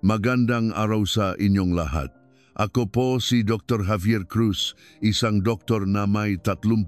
Magandang araw sa inyong lahat. Ako po si Dr. Javier Cruz, isang doktor na may 35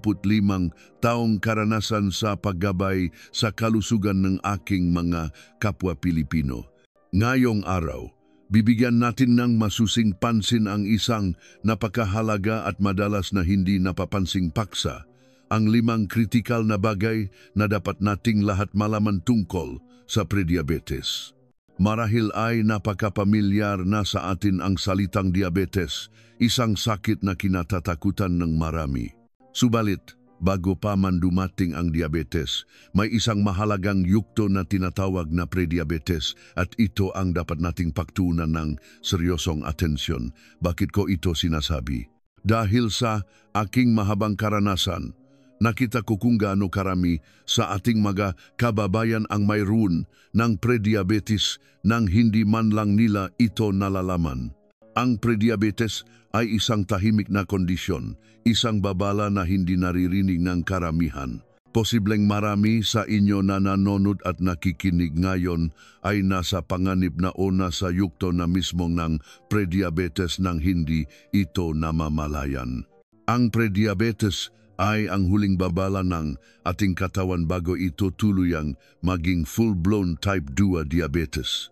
taong karanasan sa paggabay sa kalusugan ng aking mga kapwa Pilipino. Ngayong araw, bibigyan natin ng masusing pansin ang isang napakahalaga at madalas na hindi napapansing paksa, ang 5 kritikal na bagay na dapat nating lahat malaman tungkol sa prediabetes. Marahil ay napakapamilyar na sa atin ang salitang diabetes, isang sakit na kinatatakutan ng marami. Subalit, bago pa man dumating ang diabetes, may isang mahalagang yugto na tinatawag na prediabetes at ito ang dapat nating pagtuunan ng seryosong atensyon. Bakit ko ito sinasabi? Dahil sa aking mahabang karanasan, nakita ko kung gaano karami sa ating mga kababayan ang mayroon ng prediabetes nang hindi man lang nila ito nalalaman. Ang prediabetes ay isang tahimik na kondisyon, isang babala na hindi naririnig ng karamihan. Posibleng marami sa inyo na nanonood at nakikinig ngayon ay nasa panganib na o nasa yugto na mismo ng prediabetes nang hindi ito namamalayan. Ang prediabetes ay ang huling babala ng ating katawan bago ito tuluyang maging full-blown type 2 diabetes.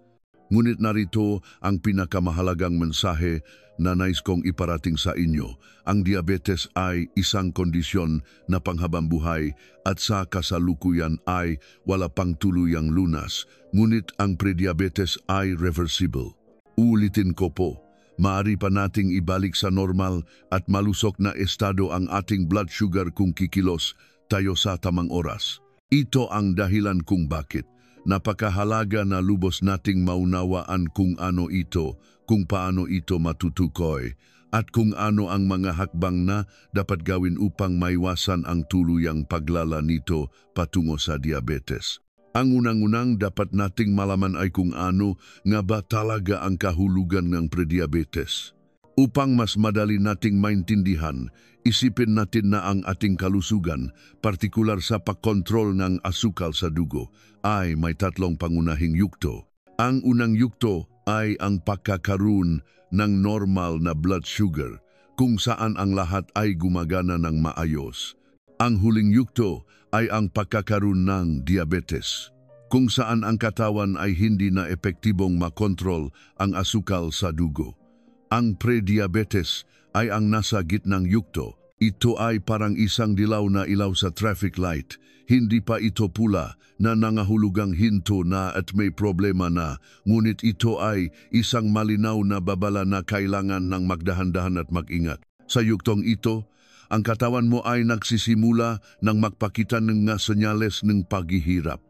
Ngunit narito ang pinakamahalagang mensahe na nais kong iparating sa inyo. Ang diabetes ay isang kondisyon na panghabang buhay at sa kasalukuyan ay wala pang tuluyang lunas. Ngunit ang prediabetes ay reversible. Ulitin ko po. Maaari pa nating ibalik sa normal at malusok na estado ang ating blood sugar kung kikilos tayo sa tamang oras. Ito ang dahilan kung bakit napakahalaga na lubos nating maunawaan kung ano ito, kung paano ito matutukoy, at kung ano ang mga hakbang na dapat gawin upang maiwasan ang tuluyang paglala nito patungo sa diabetes. Ang unang-unang dapat nating malaman ay kung ano nga ba talaga ang kahulugan ng prediabetes. Upang mas madali nating maintindihan, isipin natin na ang ating kalusugan, partikular sa pagkontrol ng asukal sa dugo, ay may 3 pangunahing yugto. Ang unang yugto ay ang pagkakaroon ng normal na blood sugar, kung saan ang lahat ay gumagana ng maayos. Ang huling yugto ay ang pagkakaroon ng diabetes, kung saan ang katawan ay hindi na epektibong makontrol ang asukal sa dugo. Ang prediabetes ay ang nasa gitnang yugto. Ito ay parang isang dilaw na ilaw sa traffic light. Hindi pa ito pula na nangahulugang hinto na at may problema na, ngunit ito ay isang malinaw na babala na kailangan ng magdahan-dahan at mag-ingat. Sa yugtong ito, ang katawan mo ay nagsisimula ng magpakita ng nga senyales ng paghihirap.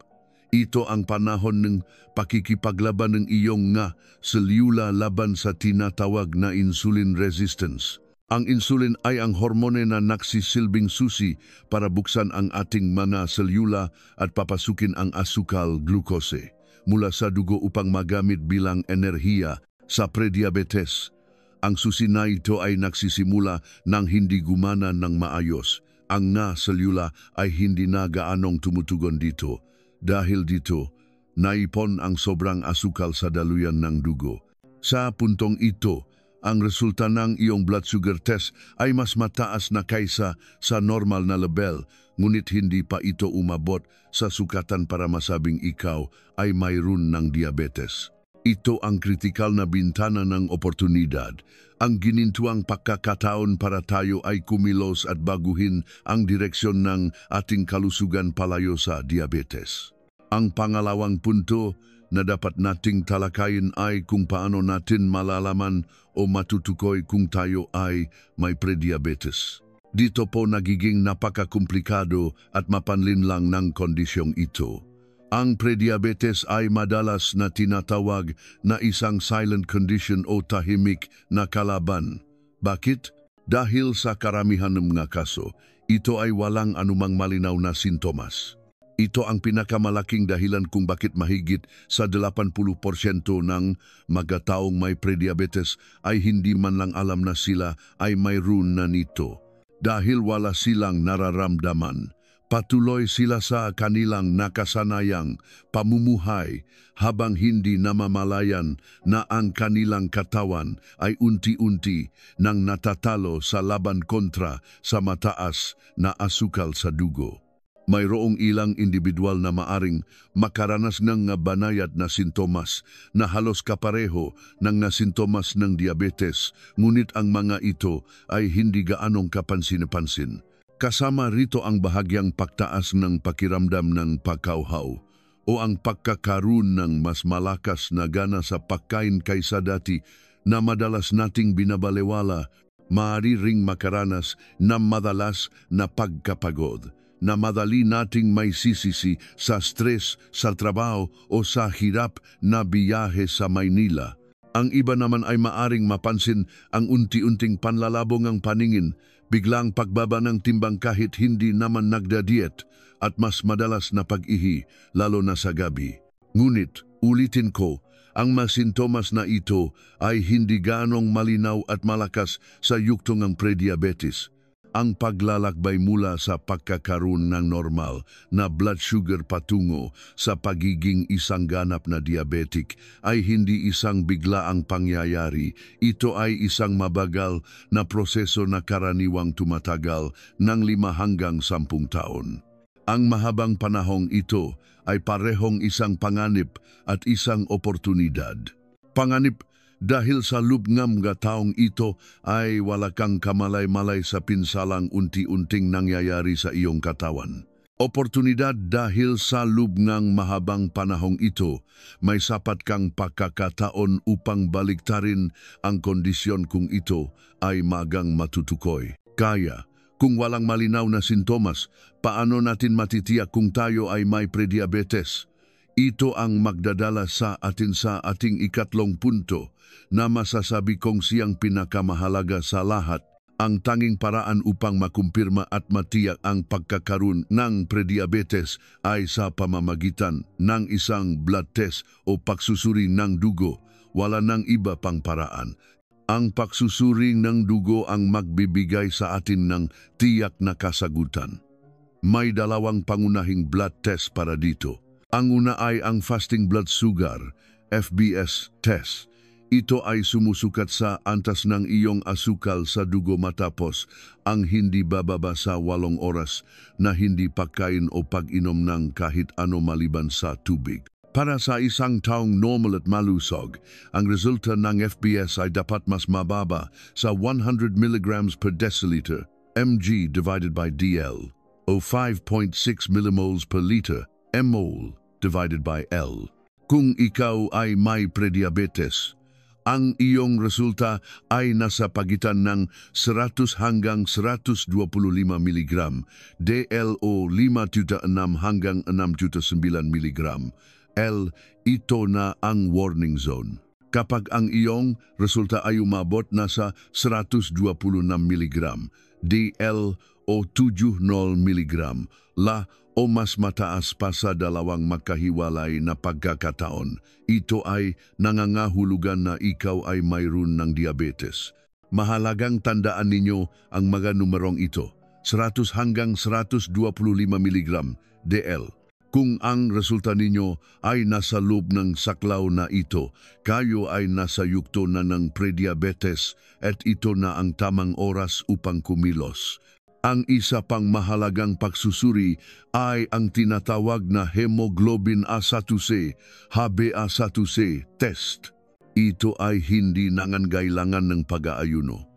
Ito ang panahon ng pakikipaglaban ng iyong nga selyula laban sa tinatawag na insulin resistance. Ang insulin ay ang hormone na nagsisilbing susi para buksan ang ating mga selyula at papasukin ang asukal glukose mula sa dugo upang magamit bilang enerhiya sa prediabetes. Ang susi na ito ay nagsisimula nang hindi gumana ng maayos. Ang nga selyula ay hindi na gaanong tumutugon dito. Dahil dito, naipon ang sobrang asukal sa daluyan ng dugo. Sa puntong ito, ang resulta ng iyong blood sugar test ay mas mataas na kaysa sa normal na level, ngunit hindi pa ito umabot sa sukatan para masabing ikaw ay mayroon ng diabetes. Ito ang kritikal na bintana ng oportunidad, ang ginintuang pagkakataon para tayo ay kumilos at baguhin ang direksyon ng ating kalusugan palayo sa diabetes. Ang pangalawang punto na dapat nating talakayin ay kung paano natin malalaman o matutukoy kung tayo ay may prediabetes. Dito po nagiging napakakomplikado at mapanlinlang ng kondisyong ito. Ang prediabetes ay madalas na tinatawag na isang silent condition o tahimik na kalaban. Bakit? Dahil sa karamihan ng mga kaso, ito ay walang anumang malinaw na sintomas. Ito ang pinakamalaking dahilan kung bakit mahigit sa 80% ng mga taong may prediabetes ay hindi man lang alam na sila ay mayroon na nito. Dahil wala silang nararamdaman, Patuloy sila sa kanilang nakasanayang pamumuhay habang hindi namamalayan na ang kanilang katawan ay unti-unti nang natatalo sa laban kontra sa mataas na asukal sa dugo. Mayroong ilang individual na maaring makaranas ng banayad na sintomas na halos kapareho ng sintomas ng diabetes, ngunit ang mga ito ay hindi gaanong kapansin-pansin. Kasama rito ang bahagyang pagtaas ng pakiramdam ng pagkauhaw o ang pagkakaroon ng mas malakas na gana sa pagkain kaysa dati na madalas nating binabalewala. Maaari ring makaranas ng madalas na pagkapagod na madali nating may sisisi sa stress sa trabaho o sa hirap na biyahe sa Maynila. Ang iba naman ay maaring mapansin ang unti-unting panlalabong ang paningin, biglang pagbaba ng timbang kahit hindi naman nagda-diet at mas madalas na pag-ihi, lalo na sa gabi. Ngunit, ulitin ko, ang mga sintomas na ito ay hindi ganong malinaw at malakas sa yuktong ng prediabetes. Ang paglalakbay mula sa pagkakaroon ng normal na blood sugar patungo sa pagiging isang ganap na diabetic ay hindi isang biglaang pangyayari. Ito ay isang mabagal na proseso na karaniwang tumatagal ng 5 hanggang 10 taon. Ang mahabang panahong ito ay parehong isang panganib at isang oportunidad. Panganib dahil sa lubngam nga taong ito ay wala kang kamalay-malay sa pinsalang unti-unting nangyayari sa iyong katawan. Oportunidad dahil sa lubngang mahabang panahong ito, may sapat kang pagkakataon upang baliktarin ang kondisyon kung ito ay magang matutukoy. Kaya, kung walang malinaw na sintomas, paano natin matitiyak kung tayo ay may prediabetes? Ito ang magdadala sa atin sa ating ikatlong punto na masasabi kong siyang pinakamahalaga sa lahat. Ang tanging paraan upang makumpirma at matiyak ang pagkakaroon ng prediabetes ay sa pamamagitan ng isang blood test o pagsusuri ng dugo. Wala nang iba pang paraan. Ang pagsusuri ng dugo ang magbibigay sa atin ng tiyak na kasagutan. May 2 pangunahing blood test para dito. Ang una ay ang fasting blood sugar, FBS test. Ito ay sumusukat sa antas ng iyong asukal sa dugo matapos ang hindi bababa sa 8 oras na hindi pagkain o pag-inom ng kahit ano maliban sa tubig. Para sa isang taong normal at malusog, ang resulta ng FBS ay dapat mas mababa sa 100 mg per deciliter, mg divided by dl, o 5.6 millimoles per liter, mol divided by L. Kung ikaw ay may prediabetes, ang iyong resulta ay nasa pagitan ng 100 hanggang 125 mg, DL o 5.6 hanggang 6.9 mg, L, ito na ang warning zone. Kapag ang iyong resulta ay umabot na sa 126 mg, DL o 70 mg, La o mas mataas pa sa 2 magkahiwalay na pagkakataon, ito ay nangangahulugan na ikaw ay mayroon ng diabetes. Mahalagang tandaan ninyo ang mga numerong ito, 100 hanggang 125 mg DL. Kung ang resulta ninyo ay nasa loob ng saklaw na ito, kayo ay nasa yugto na ng prediabetes at ito na ang tamang oras upang kumilos. Ang isa pang mahalagang pagsusuri ay ang tinatawag na hemoglobin A1C, HbA1c test. Ito ay hindi nangangailangan ng pag-aayuno.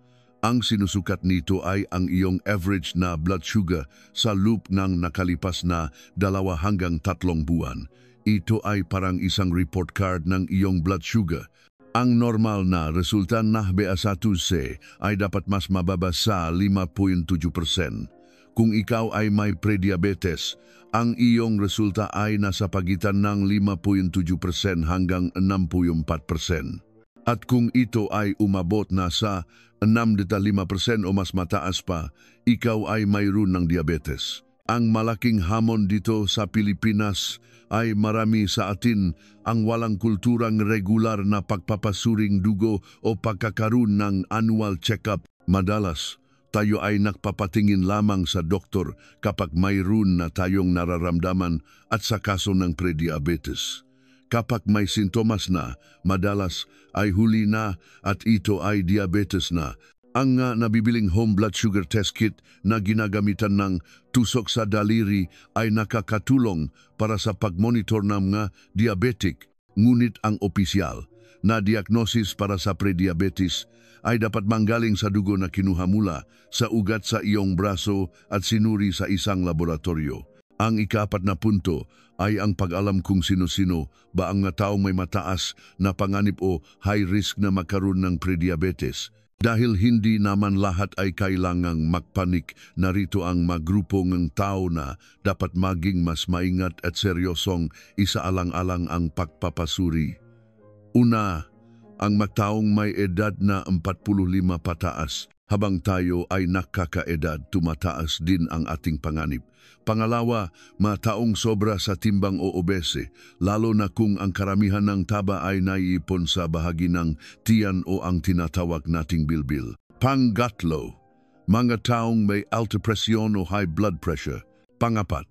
Ang sinusukat nito ay ang iyong average na blood sugar sa loob ng nakalipas na 2 hanggang 3 buwan. Ito ay parang isang report card ng iyong blood sugar. Ang normal na resulta ng HbA1c ay dapat mas mababa sa 5.7%. Kung ikaw ay may prediabetes, ang iyong resulta ay nasa pagitan ng 5.7% hanggang 64%. At kung ito ay umabot na sa 6.5% o mas mataas pa, ikaw ay mayroon ng diabetes. Ang malaking hamon dito sa Pilipinas ay marami sa atin ang walang kulturang regular na pagpapasuring dugo o pagkakaroon ng annual check-up. Madalas, tayo ay nagpapatingin lamang sa doktor kapag mayroon na tayong nararamdaman at sa kaso ng prediabetes. Kapag may sintomas na, madalas ay huli na at ito ay diabetes na. Ang nabibiling home blood sugar test kit na ginagamitan ng tusok sa daliri ay nakakatulong para sa pagmonitor ng mga diabetic. Ngunit ang opisyal na diagnosis para sa prediabetes ay dapat manggaling sa dugo na kinuha mula sa ugat sa iyong braso at sinuri sa isang laboratorio. Ang ika-4 na punto ay ang pag-alam kung sino-sino ba ang taong may mataas na panganib o high risk na magkaroon ng prediabetes. Dahil hindi naman lahat ay kailangang magpanik, narito ang magrupo ng tao na dapat maging mas maingat at seryosong isaalang-alang ang pagpapasuri. Una, ang magtaong may edad na 45 pataas. Habang tayo ay nakakaedad, tumataas din ang ating panganib. Pangalawa, mataong sobra sa timbang o obese, lalo na kung ang karamihan ng taba ay naiipon sa bahagi ng tiyan o ang tinatawag nating bilbil. Pangatlo, mga taong may alta presyon o high blood pressure. Pangapat,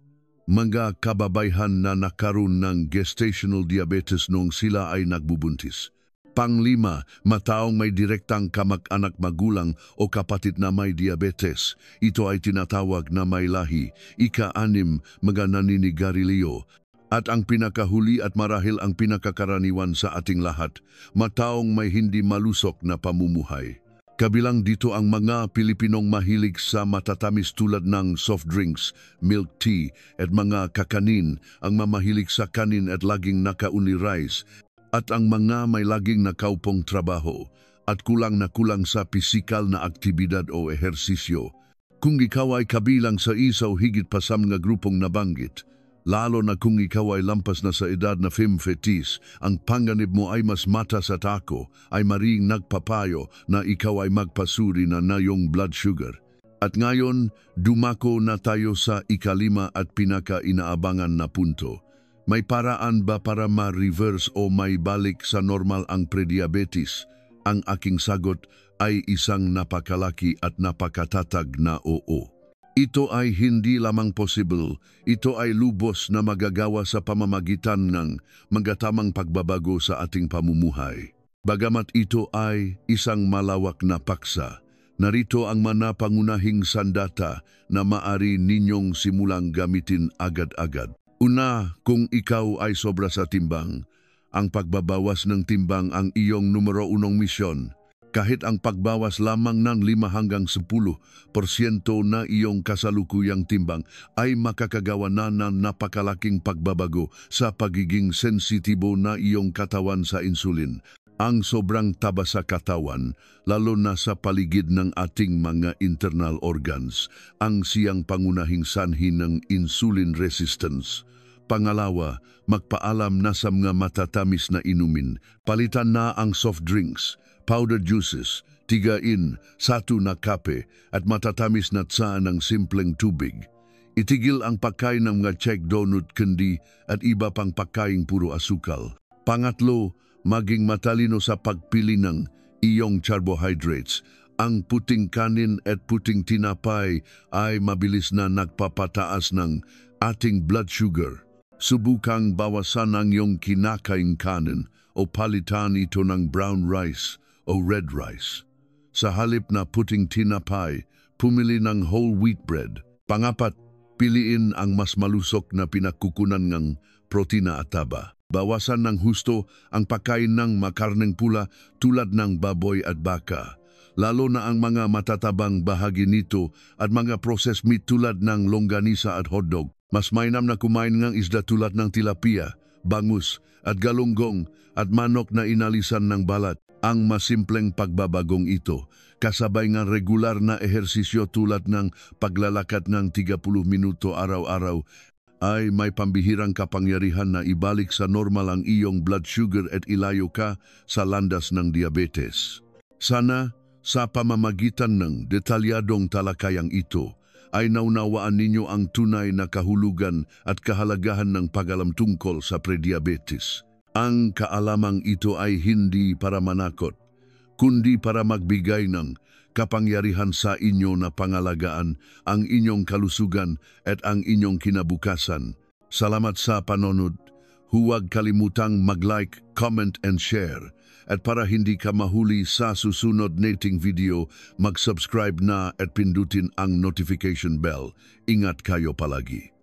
mga kababayhan na nakaroon ng gestational diabetes noong sila ay nagbubuntis. Panglima, mataong may direktang kamag-anak magulang o kapatid na may diabetes. Ito ay tinatawag na may lahi. Ika-6, mga naninigarilyo. At ang pinakahuli at marahil ang pinakakaraniwan sa ating lahat, mataong may hindi malusok na pamumuhay. Kabilang dito ang mga Pilipinong mahilig sa matatamis tulad ng soft drinks, milk tea, at mga kakanin, ang mamahilig sa kanin at laging nakauni-rice, at ang mga may laging nakaupong trabaho at kulang na kulang sa pisikal na aktibidad o ehersisyo. Kung ikaw ay kabilang sa isa o higit pa sa mga grupong nabanggit, lalo na kung ikaw ay lampas na sa edad na femfetis, ang panganib mo ay mas mataas at ako ay maring nagpapayo na ikaw ay magpasuri na iyong blood sugar. At ngayon, dumako na tayo sa ika-5 at pinaka-inaabangan na punto. May paraan ba para ma-reverse o may balik sa normal ang prediabetes? Ang aking sagot ay isang napakalaki at napakatatag na oo. Ito ay hindi lamang possible, ito ay lubos na magagawa sa pamamagitan ng magatamang pagbabago sa ating pamumuhay. Bagamat ito ay isang malawak na paksa, narito ang mga pangunahing sandata na maari ninyong simulang gamitin agad-agad. Una, kung ikaw ay sobra sa timbang, ang pagbabawas ng timbang ang iyong numero 1 misyon. Kahit ang pagbawas lamang ng 5 hanggang 10% na iyong kasalukuyang timbang ay makakagawa na ng napakalaking pagbabago sa pagiging sensitibo na iyong katawan sa insulin. Ang sobrang taba sa katawan, lalo na sa paligid ng ating mga internal organs, ang siyang pangunahing sanhi ng insulin resistance. Pangalawa, magpaalam na sa mga matatamis na inumin. Palitan na ang soft drinks, powdered juices, tigain, satu na kape at matatamis na tsa ng simpleng tubig. Itigil ang pagkain ng mga check donut, candy at iba pang pagkaing puro asukal. Pangatlo, maging matalino sa pagpili ng iyong carbohydrates. Ang puting kanin at puting tinapay ay mabilis na nagpapataas ng ating blood sugar. Subukang bawasan ang iyong kinakaing kanin o palitan ito ng brown rice o red rice. Sa halip na puting tinapay, pumili ng whole wheat bread. Pangapat, piliin ang mas malusok na pinagkukunan ng protina at taba. Bawasan ng husto ang pagkain ng makarneng pula tulad ng baboy at baka, lalo na ang mga matatabang bahagi nito at mga processed meat tulad ng longganisa at hotdog. Mas mainam na kumain ng isda tulad ng tilapia, bangus at galunggong at manok na inalisan ng balat. Ang masimpleng pagbabagong ito, kasabay ng regular na ehersisyo tulad ng paglalakad ng 30 minuto araw-araw, ay may pambihirang kapangyarihan na ibalik sa normal ang iyong blood sugar at ilayo ka sa landas ng diabetes. Sana sa pamamagitan ng detalyadong talakayang ito ay naunawaan ninyo ang tunay na kahulugan at kahalagahan ng pag-alam tungkol sa prediabetes. Ang kaalamang ito ay hindi para manakot, kundi para magbigay ng kapangyarihan sa inyo na pangalagaan ang inyong kalusugan at ang inyong kinabukasan. Salamat sa panonood. Huwag kalimutang mag-like, comment and share. At para hindi ka mahuli sa susunod nating video, mag-subscribe na at pindutin ang notification bell. Ingat kayo palagi.